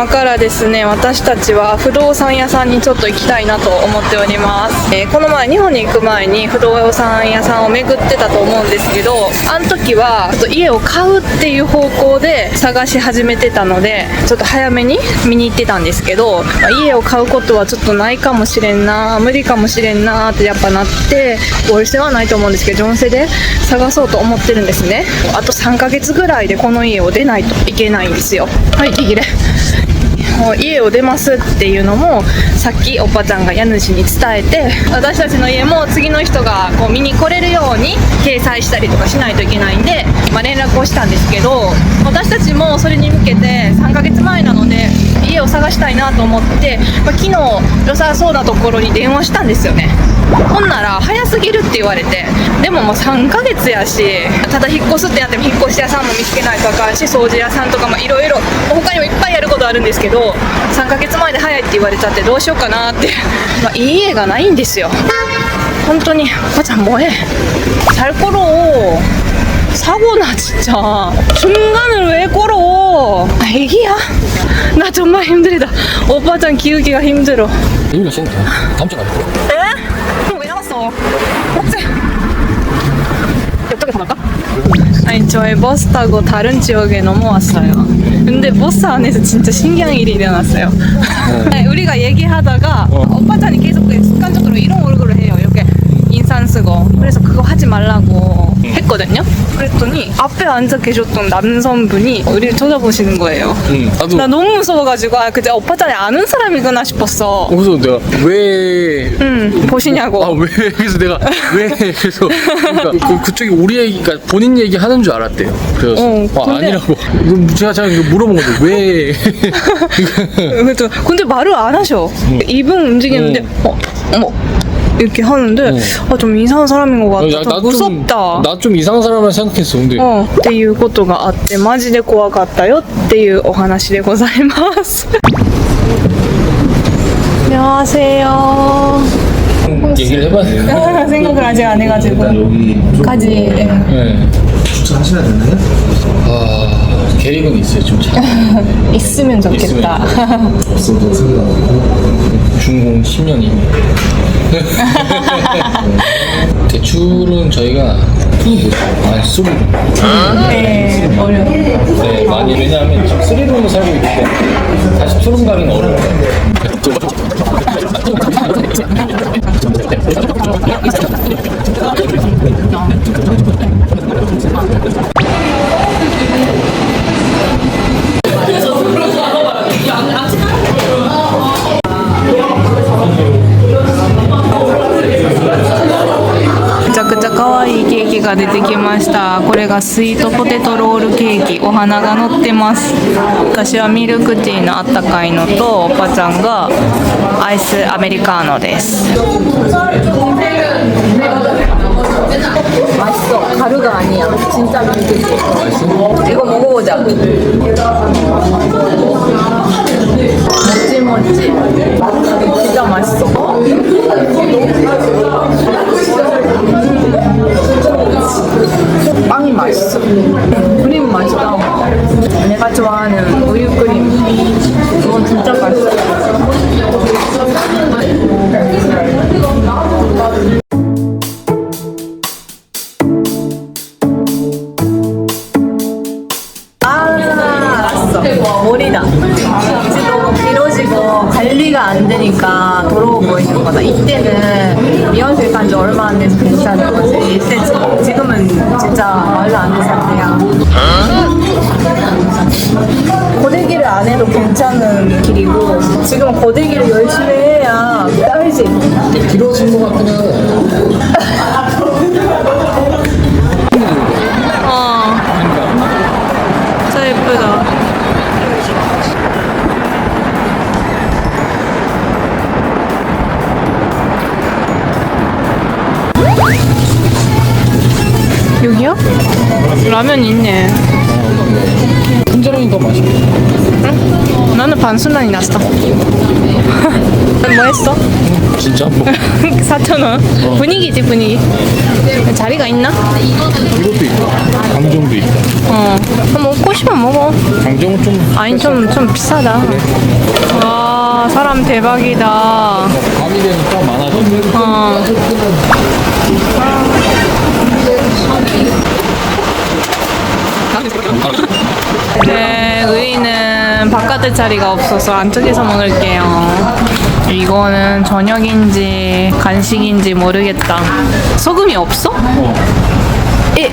今からですね、私たちは不動産屋さんにちょっと行きたいなと思っております。この前日本に行く前に不動産屋さんを巡ってたと思うんですけど、あの時はちょっと家を買うっていう方向で探し始めてたので、ちょっと早めに見に行ってたんですけど、家を買うことはちょっとないかもしれんな、無理かもしれんなってやっぱなって、お店はないと思うんですけど、ジョンセで探そうと思ってるんですね。あと3ヶ月ぐらいでこの家を出ないといけないんですよ。はい、いいね。もう家を出ますっていうのもさっきおばちゃんが家主に伝えて、私たちの家も次の人がこう見に来れるように掲載したりとかしないといけないんで、連絡をしたんですけど、私たちもそれに向けて3ヶ月前なので家を探したいなと思って、昨日良さそうなところに電話したんですよね。ほんなら早すぎるって言われて、でももう3ヶ月やし、ただ引っ越すってなっても引っ越し屋さんも見つけないとあかんし、掃除屋さんとかもいろいろ他にもいっぱいやることあるんですけど、3ヶ月前で早いって言われちゃってどうしようかなっていい家がないんですよ本当に。おばちゃん뭐해? 잘 걸어. 사고나 진짜. 중간을 왜 걸어? 애기야? 나 정말 힘들다. 오빠짱 키우기가 힘들어. 일로 신다. 다음 주에 가자. 에? 그럼 왜 나갔어? 어째? 옆쪽에 더 갈까? 아니 저희 버스 타고 다른 지역에 넘어왔어요. 근데 버스 안에서 진짜 신기한 일이 일어났어요. 네, 우리가 얘기하다가 오빠짱이 계속 습관적으로 이런 얼굴을 해요. 이렇게 인상 쓰고. 그래서 그거 하지 말라고 했거든요. 그랬더니 앞에 앉아 계셨던 남성분이 우리를 쳐다보시는 거예요. 나도. 나 너무 무서워가지고 그때 오빠짱이 아는 사람이구나 싶었어. 그래서 내가 왜 보시냐고. 왜 그래서 내가 왜 그래서 그러니까 그쪽이 우리 얘기, 그러니까 본인 얘기 하는 줄 알았대요. 그래서 근데... 아니라고. 제가 이거 물어본 건데 왜? 근데 말을 안 하셔. 입은 움직이는데 어머 이렇게 하는데 좀 이상한 사람인 것 같아. 좀 무섭다. 나 좀 이상한 사람을 생각했어. 근데 っていうことがあってマジで怖かったよっていうお話でございます。안녕하세요. 얘기를 해봐야 돼요. 생각을 아직 안 해가지고 까지. 네. 주차하셔야 되나요? 계획은 있어요. 좀 잘. 있으면 좋겠다. 없어도 상관없고. 준공 10년이네. 대출은 저희가 많이 쓰고 네, 어려워. 네, 많이. 왜냐하면 지금 3룸을 살고 있기 때문에 다시 2룸 가기는 어려워요.ケーキが出てきました。これがスイートポテトロールケーキ、お花が乗ってます。私はミルクティーのあったかいのと、おばちゃんがアイスアメリカーノです。맛있어. 가루가 아니야. 진짜 밀크티. 이거 먹어보자. 모찌모찌. 진짜 맛있어. 빵이 맛있어. 크림 맛있다. 내가 좋아하는 우유 크림. 이건 진짜 맛있어. 머리다. 이제도 길어지고 관리가 안 되니까 더러워 보이는 거다. 이때는 미연실 간 지 얼마 안 돼서 괜찮은 거지. 이때 지금은 진짜 말도 안 되는 상태야. 고데기를 안 해도 괜찮은 길이고, 지금 고데기를 열심히 해야 딸지. 길어진 것 같긴 하네. 진짜 예쁘다. 여기요? 라면 있네. 순자랑이 더 맛있겠다. 응? 나는 반순란이 났어. 뭐 했어? 진짜? 뭐 4,000원. 분위기지 분위기. 자리가 있나? 이것도 있다. 감정도 있다. 한번 먹고 싶으면 먹어. 양정은 좀 아니 좀 비싸다. 와 사람 대박이다. 밤이 되니까 많아져. 어. 네, 의리는 바깥에 자리가 없어서 안쪽에서 먹을게요. 이거는 저녁인지 간식인지 모르겠다. 소금이 없어? 에.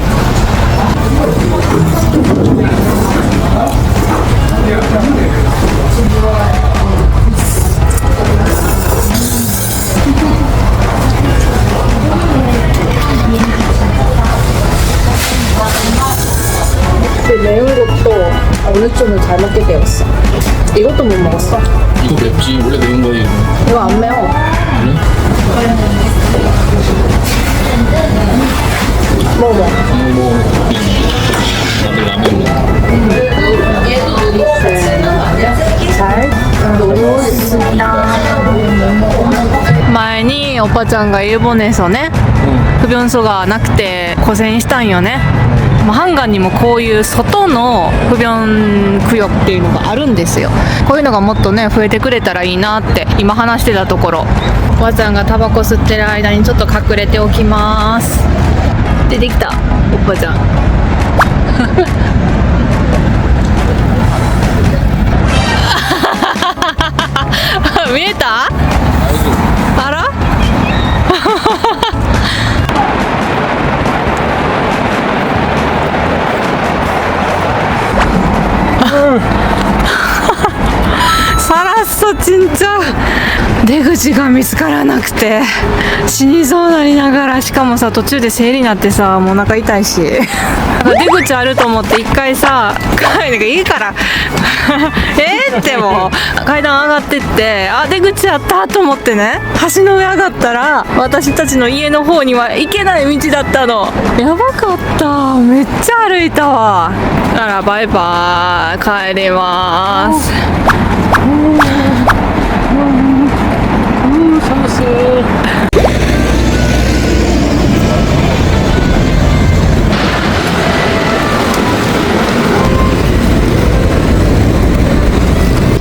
매운 것도 어느 쪽을 잘 먹게 되었어. 이것도 못 먹었어. 이거 맵지. 원래 매운 거지. 이거 안 매워. 먹어. 뭐 나도 라면 먹어. 잘 먹었습니다. 前におばちゃんが日本에서ね不便所がなくて苦戦したんよね。まあハンガンにもこういう外の不便供養っていうのがあるんですよ。こういうのがもっとね増えてくれたらいいなって今話してたところ、おばちゃんがタバコ吸ってる間にちょっと隠れておきます。出てきたおばちゃん見えた？あら？살았어 진짜. 出口が見つからなくて死にそうなりながら、しかもさ途中で生理になってさ、もうお腹痛いしなんか出口あると思って一回さなんかいいからってもう階段上がってって、あ出口あったと思ってね、橋の上上がったら私たちの家の方には行けない道だったの。やばかった、めっちゃ歩いたわ。だからバイバイ、帰ります。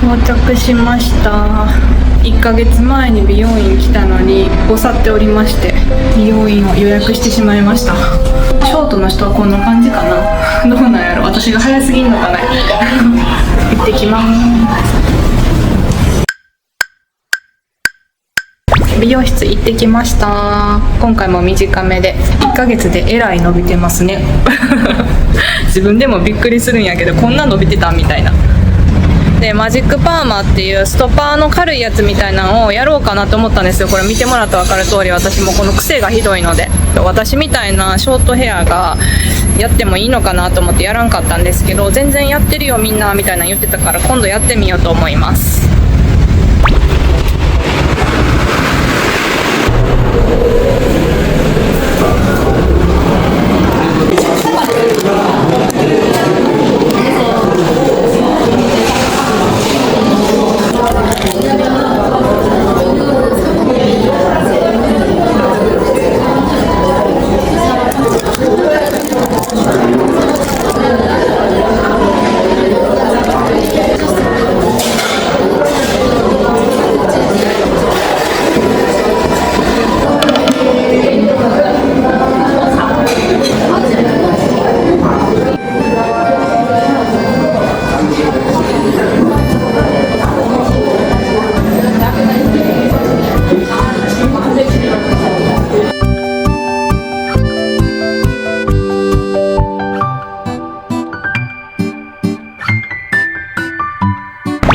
到着しました。1ヶ月前に美容院来たのにぼさっておりまして、美容院を予約してしまいました。ショートの人はこんな感じかな。どうなんやろ、私が早すぎんのかな行ってきます。美容室行ってきました。今回も短めで1ヶ月でえらい伸びてますね自分でもびっくりするんやけど、こんな伸びてたみたいな。でマジックパーマっていうストパーの軽いやつみたいなのをやろうかなと思ったんですよ。これ見てもらったら分かる通り、私もこの癖がひどいので、私みたいなショートヘアがやってもいいのかなと思ってやらんかったんですけど、全然やってるよみんなみたいなの言ってたから、今度やってみようと思います。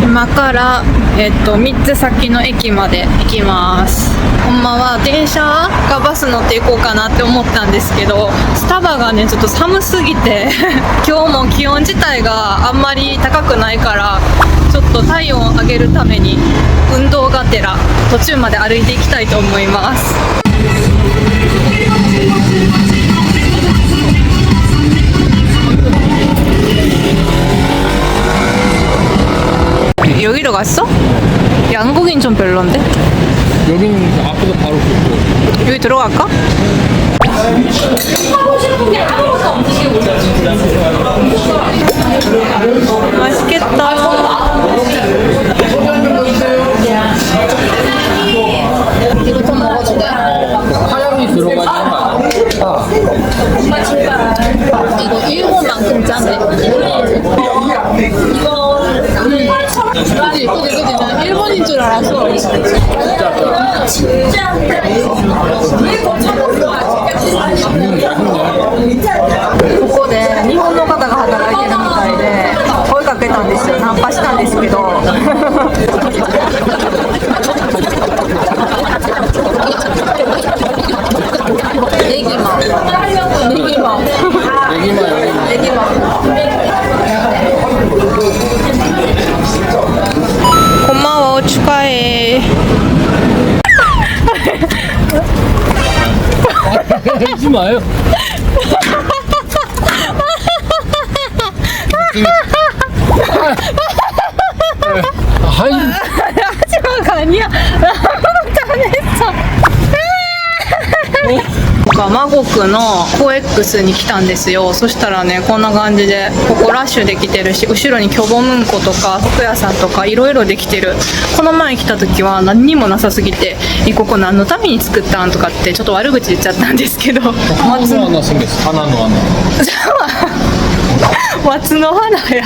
今から、3つ先の駅まで行きます。ほんまは電車かバス乗って行こうかなって思ったんですけど、スタバがねちょっと寒すぎて今日も気温自体があんまり高くないから、ちょっと体温を上げるために運動がてら途中まで歩いていきたいと思います。여기로 갔어? 양고기는 좀 별론데? 여기는 앞에서 바로 그 여기 들어갈까? 맛있어. 맛있겠다. 이거 좀 먹어도 돼? 화장이 들어가지 않아. 이거 일본만큼 짠데. 그지 난 일본인 줄 알았어.ここで日本の方が働いてるみたいで声かけたんですよ。ナンパしたんですけどネギマンネギマンネギマン 고마워, 축하해. 하지 마요. 하이. 하지마가 아니야. 아무것도 안 했어. マゴクのコエックスに来たんですよ。そしたらね、こんな感じでここラッシュできてるし、後ろにキョボムンコとか服屋さんとかいろいろできてる。この前来た時は何にもなさすぎて、ここ何のために作ったんとかってちょっと悪口言っちゃったんですけど、 하나는 하나 생겼어. 하나는 하나. 松の花や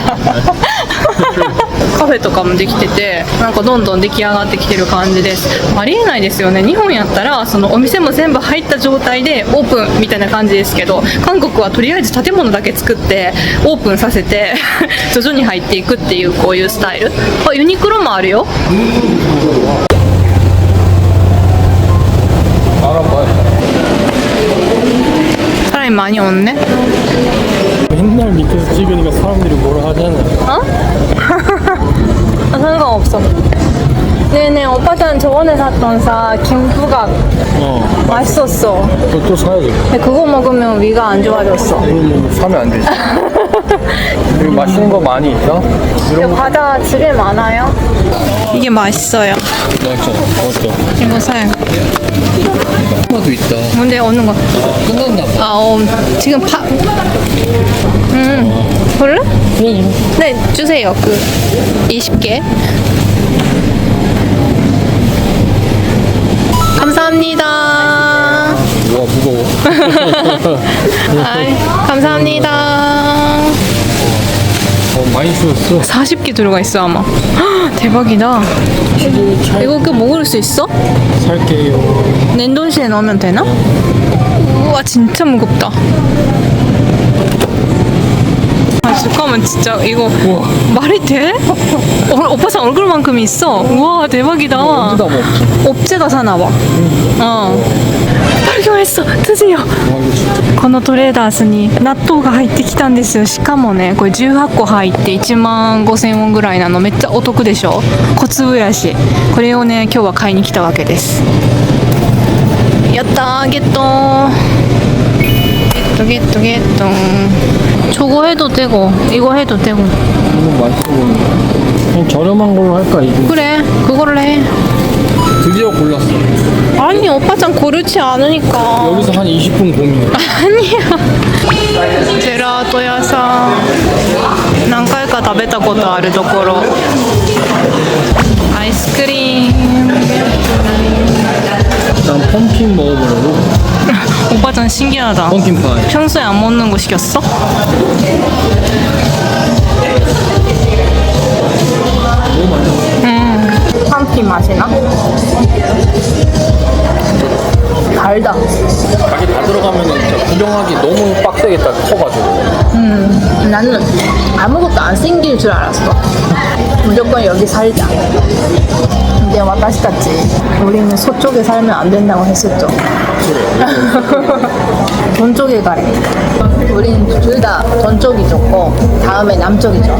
カフェとかもできてて、なんかどんどん出来上がってきてる感じです。ありえないですよね。日本やったらそのお店も全部入った状態でオープンみたいな感じですけど、韓国はとりあえず建物だけ作ってオープンさせて徐々に入っていくっていう、こういうスタイル。あ、ユニクロもあるよ。 알아봐요. 사람이 많이 없네. 맨날 밑에서 찍으니까 사람들이 뭐라 하잖아. 어? 아, 상관없어. 네네, 오빠는 저번에 샀던 김부각 맛있었어. 또 사야 돼. 근데 그거 먹으면 위가 안 좋아졌어. 그럼 사면 안 되지. 여기 맛있는 거 많이 있어? 이런 거 과자 집에 많아요? 이게 맛있어요. 맛있잖아. 맞죠? 이거 사요. 하나도 있다. 뭔데 어느 거? 끝났나 봐. 아, 지금 볼래? 네, 주세요. 20개. 감사합니다. 와, 무거워. 아이, 감사합니다. 많이 주웠어. 40개 들어가 있어 아마. 헉, 대박이다. 이거 먹을 수 있어? 살게요. 냉동실에 넣으면 되나? 우와, 진짜 무겁다. 아, 잠깐만, 진짜 이거 말이 돼? 오빠 얼굴만큼 있어. 우와, 대박이다. 언제 다 먹지? 업체가 사나 봐. 발견했어. 드디어. このトレーダースに納豆が入ってきたんですよ。しかもね、これ18個入って1万5000ウォンぐらいなの。めっちゃお得でしょ。小粒やし。これをね、今日は買いに来たわけです。やったー、ゲットー。ゲットゲット。 저거 해도 되고 이거 해도 되고. 이거 맛있어 보이네. 그냥 저렴한 걸로 할까 이거? 그래, 그걸로 해. 드디어 골랐어. 아니, 오빠짱 고르지 않으니까. 여기서 한 20분 고민해. 아니야. 제라토 야산 何回か食べたことあるところ。アイスクリーム。 일단 펌킨 먹어보려고. 오빠짱 신기하다. 펌킨 파이. 평소에 안 먹는 거 시켰어? 너무 맛있어. 펌킨 맛이 나? 달다. 가게 다 들어가면 진짜 구경하기 너무 빡세겠다. 커가지고. 나는 아무것도 안 생길 줄 알았어. 무조건 여기 살자. 근데 와타시타치 우리는 서쪽에 살면 안 된다고 했었죠. 동쪽에 가래. 우린 둘 다 동쪽이 좋고 다음에 남쪽이죠.